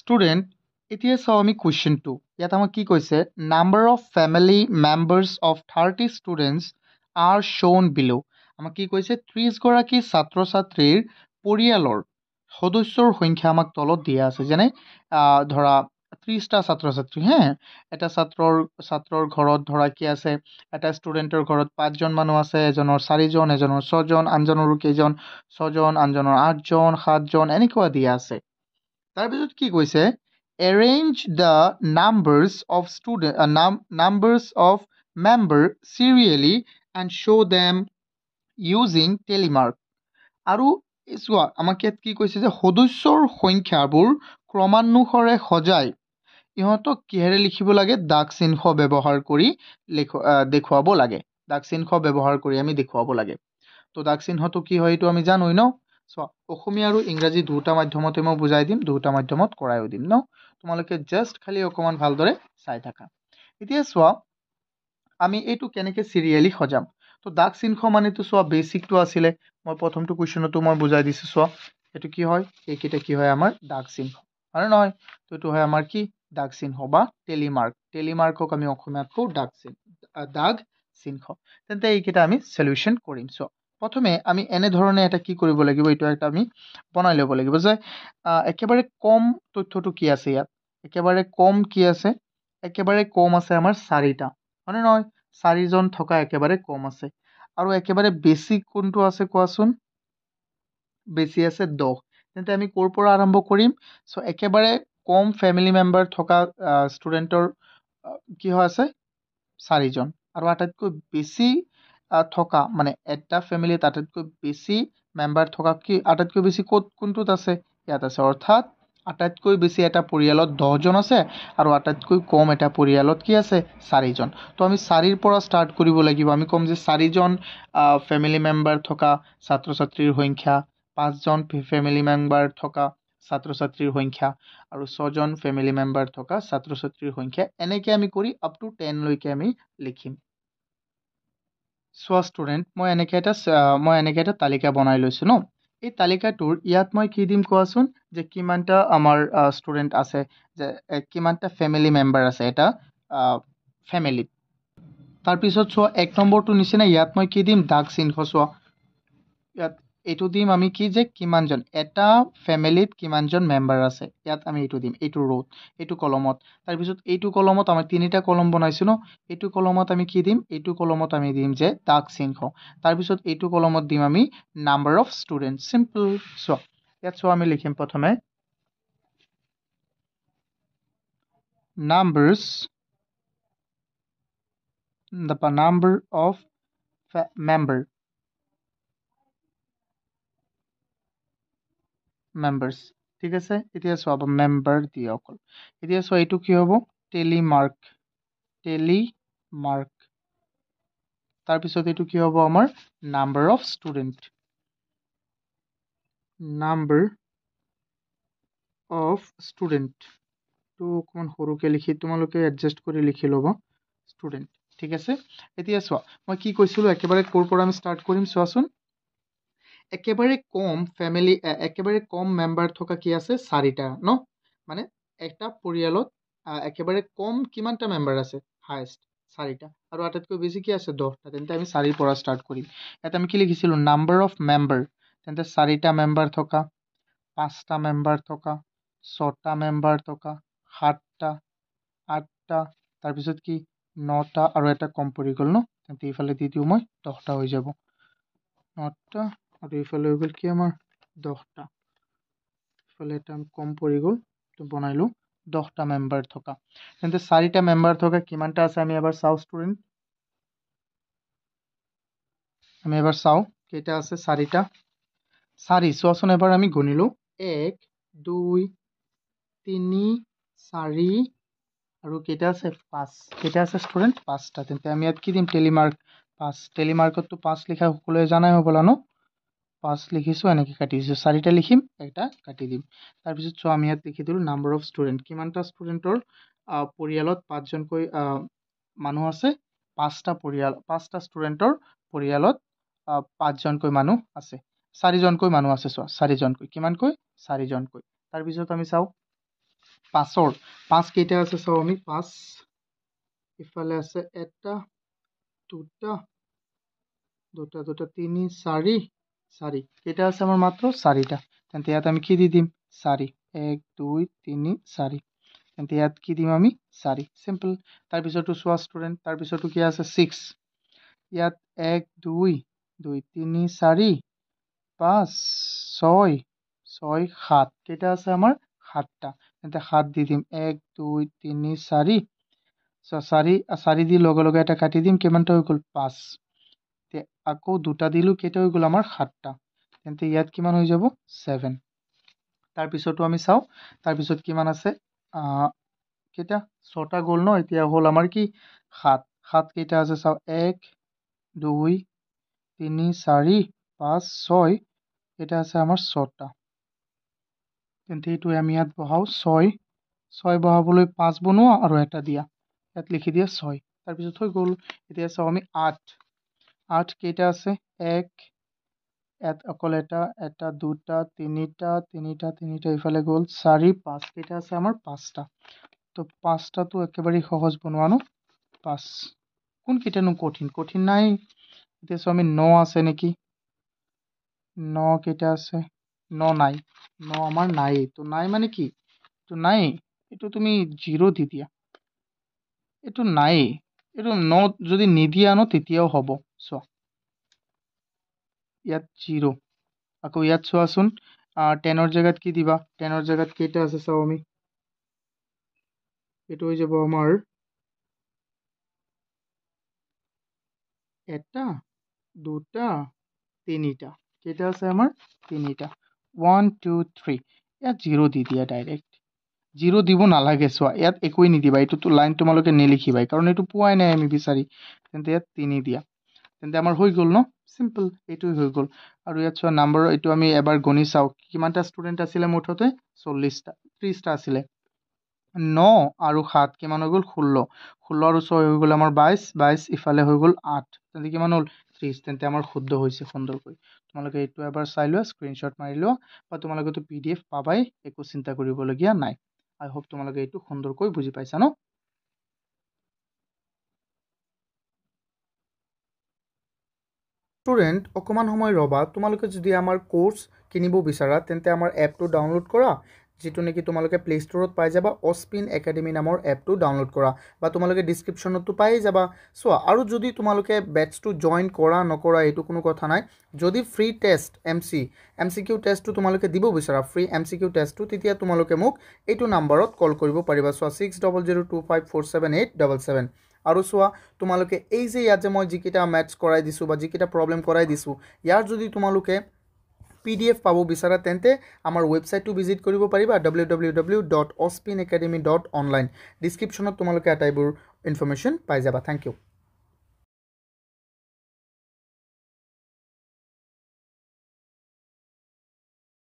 student এতিয়া চাওঁ আমি কুৱেশ্যনটো ইয়াত আমাক কি কৈছে number of family members of 30 students R shown below আমাক কি কৈছে 30 গৰাকী ছাত্ৰ ছাত্ৰীৰ পৰিয়ালৰ সদস্যৰ সংখ্যা আমাক তলত দিয়া আছে যেনে ধৰা 30টা ছাত্ৰ ছাত্ৰী হে এটা ছাত্ৰৰ ঘৰত ধৰা কি আছে এটা ষ্টুডেণ্টৰ ঘৰত 5জন মানুহ আছে এজনৰ 4জন এজনৰ 6জন আনজনৰো কেইজন 6জন আনজনৰ 8জন 7জন এনেকুৱা দিয়া আছে তাৰপিছত কি কৈছে arrange the numbers of numbers of member serially and show them using telemark আৰু চোৱা আমাক ইয়াত কি কৈছে যে সদস্যৰ সংখ্যাবোৰ ক্ৰমানুসাৰে সজাই ইহঁতক কিহেৰে লিখিব লাগে দাগ চিহ্ন ব্যৱহাৰ কৰি দেখুৱাব লাগে দাগ চিহ্ন ব্যৱহাৰ কৰি আমি দেখুৱাব লাগে তো দাগ চিহ্নটো কি হয় এইটো আমি জানোই ন চোৱা অসমীয়া আৰু ইংৰাজী দুটা মাধ্যমতে মই বুজাই দিম দুটা মাধ্যমত কৰাইও দিম ন তোমালোকে জাস্ট খালি অকমান ভালদৰে চাই থাকা এতিয়া চোৱা আমি এইটো কেনেকৈ সিৰিয়ালি সজাম তো দাগ চিহ্ন মানেতো চোৱা বেসিকটো আছিলে মই প্ৰথমটো কোৱেশ্যনটো মই বুজাই দিছো চোৱা এটো কি হয় এইকেইটা কি হয় আমাৰ দাগ চিহ্ন আৰু নহয় তো এটো হয় আমাৰ কি দাগ চিহ্ন বা টেলিমাৰ্কক আমি অসমীয়াত কও দাগ চিহ্ন তেন্তে এইকেইটা আমি সলিউশন কৰিম চোৱা প্ৰথমে আমি এনে ধৰণে এটা কি কৰিব লাগিব এইটো একটা আমি বনাই ল'ব লাগিব যে একেবাৰে কম তথ্যটো কি আছে ইয়াত একেবাৰে কম কি আছে একেবাৰে কম আছে আমাৰ 4টা মানে নহয় 4জন থকা একেবাৰে কম আছে আৰু একেবাৰে বেছি কোনটো আছে কোৱাচোন বেছি আছে 10 তেন্তে আমি কোৰ পৰা আৰম্ভ কৰিম সো একেবাৰে কম ফ্যামিলি মেম্বাৰ থকা ষ্টুডেন্টৰ কি হয় আছে 4জন আৰু আটাইতকৈ বেছি থকা মানে এটা ফ্যামিলি আটাইতকৈ বেছি মেম্বাৰ থকা কি আটাইতকৈ বেছি কোনটোত আছে ইয়াত আছে অৰ্থাৎ আটাইতকৈ বেছি এটা পৰিয়ালত 10 জন আছে আৰু আটাইতকৈ কম এটা পৰিয়ালত কি আছে 4জন তো আমি 4ৰ পৰা স্টাৰ্ট কৰিব লাগিব আমি কম যে 4জন ফ্যামিলি মেম্বাৰ থকা ছাত্ৰ ছাত্ৰীৰ সংখ্যা 5জন ফ্যামিলি মেম্বাৰ থকা ছাত্ৰ ছাত্ৰীৰ সংখ্যা আৰু 6জন ফ্যামিলি মেম্বাৰ থকা ছাত্ৰ ছাত্ৰীৰ সংখ্যা এনেকৈ আমি কৰি আপ টু 10 লৈকে আমি লিখিম সো স্টুডেন্ট মই এনেকৈ এটা তালিকা বনাই লৈছো ন এই তালিকাটোৰ ইয়াত মই কি দিম কোৱাচোন যে কিমানটা আমাৰ ষ্টুডেন্ট আছে যে কিমানটা ফ্যামিলি মেম্বাৰ আছে এটা ফ্যামিলিত তাৰ পিছত চোৱা 1 নম্বৰটো নিচিনা ইয়াত মই কি দিম দাগ চিহ্ন চোৱা ইয়াত এইটো দিম আমি কি যে কিমানজন এটা ফ্যামিলিত কিমানজন মেম্বাৰ আছে ইয়াত আমি এইটো দিম এইটো ৰোত এইটো কলমত তাৰ পিছত এইটো কলমত আমি তিনিটা কলম বনাইছো ন এইটো কলমত আমি কি দিম এইটো কলমত আমি দিম যে দাগ চিহ্ন তাৰ পিছত এইটো কলমত দিম আমি number of student simple so ইয়াত চোৱা আমি লিখিম প্ৰথমে numbers the number of members ঠিক আছে এতিয়া চোৱা মেম্বাৰ দিয়া অকল এতিয়া চোৱা এইটো কি হ'ব টেলিমাৰ্ক তাৰ পিছত এইটো কি হ'ব আমাৰ নাম্বাৰ অফ ষ্টুডেন্ট তো অকমান সৰুকে লিখি তোমালোকে এডজাস্ট কৰি লিখি ল'বা ষ্টুডেন্ট ঠিক আছে এতিয়া চোৱা মই কি কৈছিলো একেবাৰে কোৰ পৰা আমি স্টাৰ্ট কৰিম চোৱাচোন একেবাৰে কম মেম্বাৰ থকা কি আছে 4টা ন মানে একটা পৰিয়ালত একেবাৰে কম কিমানটা মেম্বাৰ আছে হাইয়েস্ট 4টা আৰু আটাইতকৈ বেছি কি আছে 10টা তেন্তে আমি 4ৰ পৰা স্টাৰ্ট কৰিম ইয়াত আমি কি লিখিছিলো নাম্বাৰ অফ মেম্বাৰ তেন্তে 4টা মেম্বাৰ থকা 5টা মেম্বাৰ থকা 6টা মেম্বাৰ থকা 7টা 8টা তাৰ পিছত কি 9টা আৰু এটা কম পৰি গ'ল ন তেন্তে ইফালে দি দিও মই 10টা হৈ যাব 9টা আৰু ইফালে হৈ গ'ল কি আমাৰ 10টা ইফালে এটা কম পৰি গ'ল তো বনাইলো 10টা মেম্বাৰ থকা তেন্তে 4টা মেম্বাৰ থকা কিমানটা আছে আমি এবাৰ চাও ষ্টুডেন্ট আমি এবাৰ চাও কেইটা আছে 4টা 4 চোৱাচোন এবাৰ আমি গণিলো 1 2 3 4 আৰু কেইটা আছে 5 কেইটা আছে ষ্টুডেন্ট 5টা তেন্তে আমি ইয়াত কি দিম টেলিমাৰ্ক 5 টেলিমাৰ্কত তো 5 লিখা সকলোৱে জানাই হ'বলা ন 5 লিখিছো এনেকৈ কাটি দিছো 4টা লিখিম এটা কাটি দিম তাৰ পিছত চোৱা আমি ইয়াত লিখি দিলো নাম্বাৰ অফ ষ্টুডেন্ট কিমানটা ষ্টুডেন্টৰ পৰিয়ালত 5জনকৈ মানুহ আছে 5টা ষ্টুডেন্টৰ পৰিয়ালত 5জনকৈ মানুহ আছে 4জনকৈ মানুহ আছে চোৱা 4জনকৈ কিমানকৈ 4জনকৈ তাৰ পিছত আমি চাও 5ৰ 5 কেইটা আছে চাও আমি 5 ইফালে আছে এটা দুটা দুটা দুটা 3 4 4 কেইটা আছে আমাৰ মাত্ৰ 4টা তেন্তে ইয়াত আমি কি দি দিম 4 1 2 3 4 তেন্তে ইয়াত কি দিম আমি 4 সিম্পল তাৰপিছতো চোৱা ষ্টুডেন্ট তাৰপিছতো কি আছে 6 ইয়াত 1 2 2 3 4 5 6 6 7 কেইটা আছে আমাৰ 7টা তেন্তে 7 দি দিম 1 2 3 4 4 দি লগে লগে এটা কাটি দিম কিমানটা হৈ গ'ল 5 তে আকৌ দুটা দিলো কেইটা হৈ গ'ল আমাৰ 7টা তেন্তে ইয়াত কিমান হৈ যাব 7 তাৰপিছতো আমি চাও তাৰপিছত কিমান আছে কেইটা 6টা গ'ল ন এতিয়া হ'ল আমাৰ কি 7 কেইটা আছে চাও 1 2 3 4 5 6 এটা আছে আমাৰ 6টা তেন্তে এইটো আমি ইয়াত বহাও 6 বহাবলৈ 5 বনোৱা আৰু এটা দিয়া ইয়াত লিখি দিয়া 6 তাৰপিছত হৈ গ'ল এতিয়া চাও আমি 8 কেইটা আছে 1 অকল এটা দুটা তিনিটা ইফালে গ'ল 4 5 কেইটা আছে আমাৰ 5টা তো 5টাটো একেবাৰে সহজ বনোৱা ন 5 কোন কেইটানো কঠিন নাই এতিয়া চাও আমি 9 আছে নেকি 9 কেইটা আছে 9 নাই 9 আমাৰ নাই তো নাই মানে কি তো নাই এইটো তুমি 0 দি দিয়া এইটো নাই এইটো 9 যদি নিদিয়া ন তেতিয়াও হ'ব চোৱা ইয়াত 0 আকৌ ইয়াত চোৱাচোন 10ৰ জায়গাত কি দিবা 10ৰ জায়গাত কেইটা আছে চাও আমি এইটো হৈ যাব আমাৰ এটা দুটা তিনিটা কেইটা আছে আমাৰ তিনিটা 1 2 3 ইয়াত 0 দি দিয়া ডাইৰেক্ট 0 দিব নালাগে চোৱা ইয়াত একোই নিদিবা এইটো লাইন তোমালোকে নিলিখিবাই কাৰণ এইটো পোৱাই নাই আমি বিচাৰি তেন্তে ইয়াত 3 দিয়া তেন্তে আমাৰ হৈ গ'ল ন সিম্পল এইটোই হৈ গ'ল আৰু ইয়াত চোৱা নাম্বাৰ এইটো আমি এবাৰ গণি চাও কিমানটা ষ্টুডেন্ট আছিলে মুঠতে 40টা 30টা আছিলে 9 আৰু 7 কিমান হৈ গ'ল 16 আৰু 6 হৈ গ'ল আমাৰ 22 ইফালে হৈ গ'ল 8 তেন্তে কিমান হ'ল 30 তেন্তে আমাৰ শুদ্ধ হৈছে সুন্দৰকৈ তোমালোকে এইটো এবাৰ চাই লোৱা স্ক্ৰীনশ্বট মাৰি লোৱা বা তোমালোকেতো PDF পাবাই একো চিন্তা কৰিবলগীয়া নাই আই হোপ তোমালোকে এইটো সুন্দৰকৈ বুজি পাইছা ন ষ্টুডেন্ট অকমান সময় ৰবা তোমালোকে যদি আমাৰ কোৰ্স কিনিব বিচাৰা তেন্তে আমাৰ এপটো ডাউনলোড কৰা যেটো নেকি তোমালোকে প্লে ষ্টৰত পাই যাবা অস্পিন একাডেমি নামৰ এপটো ডাউনলোড কৰা বা তোমালোকে ডেসক্ৰিপচনতো পাই যাবা সো আৰু যদি তোমালোকে বেটছটো জয়েন কৰা নকৰা এটো কোনো কথা নাই যদি ফ্ৰী টেষ্ট MCQ টেষ্টটো তোমালোকে দিব বিচাৰা ফ্ৰী MCQ টেষ্টটো তেতিয়া তোমালোকে মোক এইটো নম্বৰত কল কৰিব পাৰিবা সো 6002547877 আৰু চোৱা তোমালোকে এই যে ইয়াত যে মই যিকিটা ম্যাথছ কৰাই দিছো বা যিকিটা প্ৰবলেম কৰাই দিছো ইয়াৰ যদি তোমালোকে PDF পাবো বিচাৰা তেন্তে আমাৰ ওয়েবসাইটটো ভিজিট কৰিব পাৰিবা www.ospinacademy.online ডেসক্ৰিপচনত তোমালোকে আটাইবোৰ ইনফৰমেশন পাই যাবা থ্যাংক ইউ